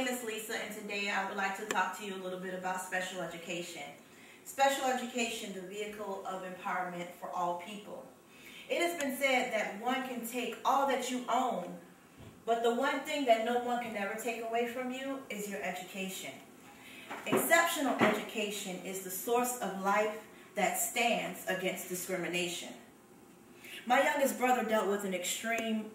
name is Lisa, and today I would like to talk to you a little bit about special education. Special education, the vehicle of empowerment for all people. It has been said that one can take all that you own, but the one thing that no one can ever take away from you is your education. Exceptional education is the source of life that stands against discrimination. My youngest brother dealt with an extreme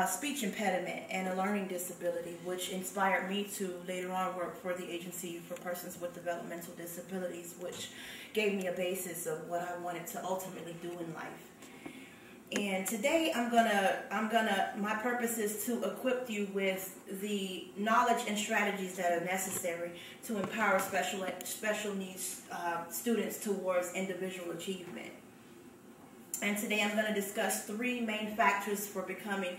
speech impediment and a learning disability, which inspired me to later on work for the Agency for Persons with Developmental Disabilities, which gave me a basis of what I wanted to ultimately do in life. And today my purpose is to equip you with the knowledge and strategies that are necessary to empower special needs students towards individual achievement. And today I'm going to discuss three main factors for becoming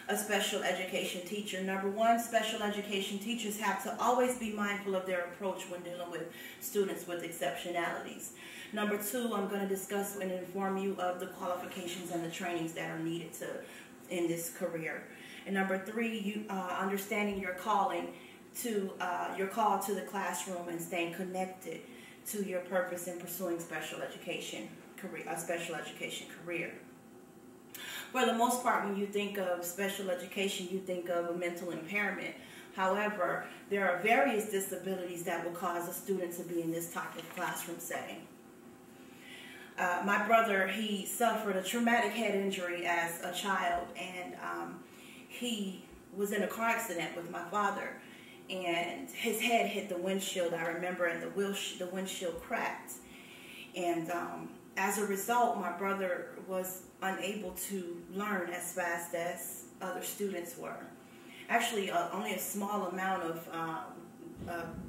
a special education teacher. Number one, special education teachers have to always be mindful of their approach when dealing with students with exceptionalities. Number two, I'm going to discuss and inform you of the qualifications and the trainings that are needed in this career. And number three, understanding your calling to your call to the classroom and staying connected to your purpose in pursuing special education career. For the most part, when you think of special education, you think of a mental impairment. However, there are various disabilities that will cause a student to be in this type of classroom setting. My brother, he suffered a traumatic head injury as a child, and he was in a car accident with my father, and his head hit the windshield, I remember, and the windshield cracked. And as a result, my brother was unable to learn as fast as other students were. Actually, only a small amount of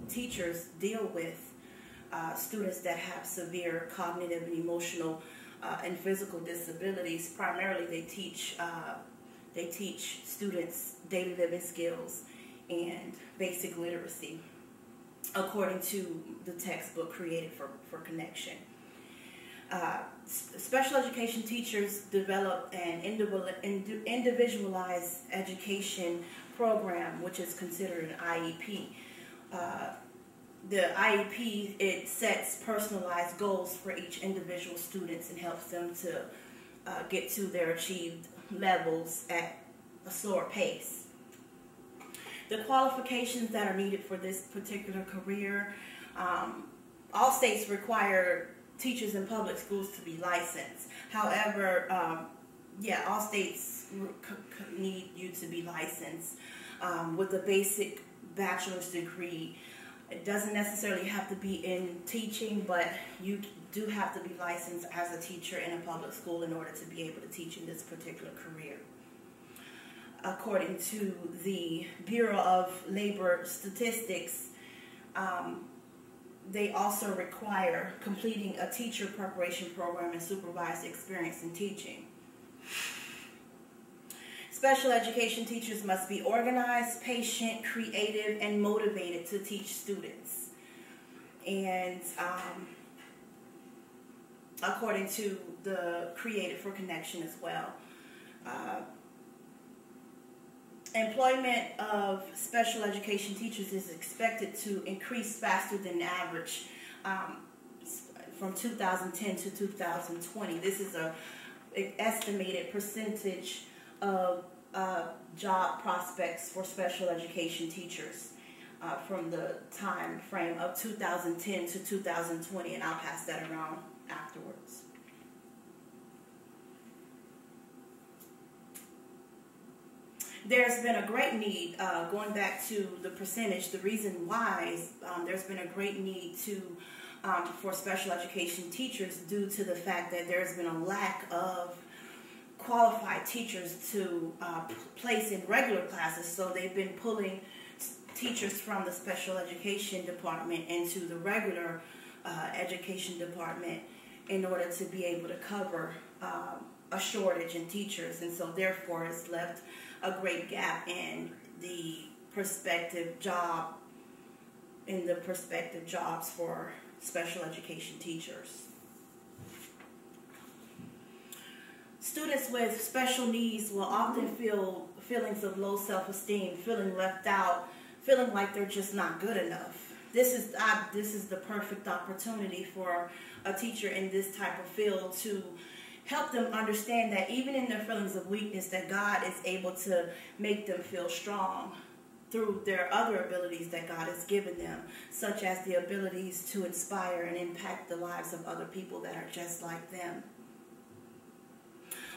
teachers deal with students that have severe cognitive and emotional and physical disabilities. Primarily, they teach students daily living skills and basic literacy, according to the textbook created for Connection. Special education teachers develop an individualized education program, which is considered an IEP. The IEP, it sets personalized goals for each individual student and helps them to get to their achieved levels at a slower pace. The qualifications that are needed for this particular career, all states require teachers in public schools to be licensed. However, all states need you to be licensed with a basic bachelor's degree. It doesn't necessarily have to be in teaching, but you do have to be licensed as a teacher in a public school in order to be able to teach in this particular career. According to the Bureau of Labor Statistics, they also require completing a teacher preparation program and supervised experience in teaching. Special education teachers must be organized, patient, creative, and motivated to teach students. And according to the Created for Connection as well. Employment of special education teachers is expected to increase faster than average from 2010 to 2020. This is an estimated percentage of job prospects for special education teachers from the time frame of 2010 to 2020, and I'll pass that around afterwards. There's been a great need, going back to the percentage, the reason why is there's been a great need for special education teachers due to the fact that there's been a lack of qualified teachers to place in regular classes, so they've been pulling teachers from the special education department into the regular education department in order to be able to cover a shortage in teachers, and so therefore it's left a great gap in the prospective jobs for special education teachers. Students with special needs will often feel feelings of low self-esteem, feeling left out, feeling like they're just not good enough. This is the perfect opportunity for a teacher in this type of field to help them understand that even in their feelings of weakness, that God is able to make them feel strong through their other abilities that God has given them, such as the abilities to inspire and impact the lives of other people that are just like them.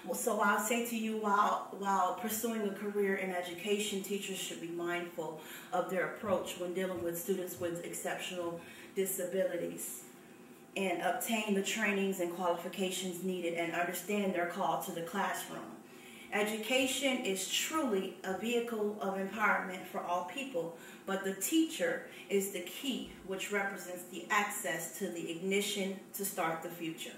Well, so I'll say to you, while pursuing a career in education, teachers should be mindful of their approach when dealing with students with exceptional disabilities, and obtain the trainings and qualifications needed and understand their call to the classroom. Education is truly a vehicle of empowerment for all people, but the teacher is the key, which represents the access to the ignition to start the future.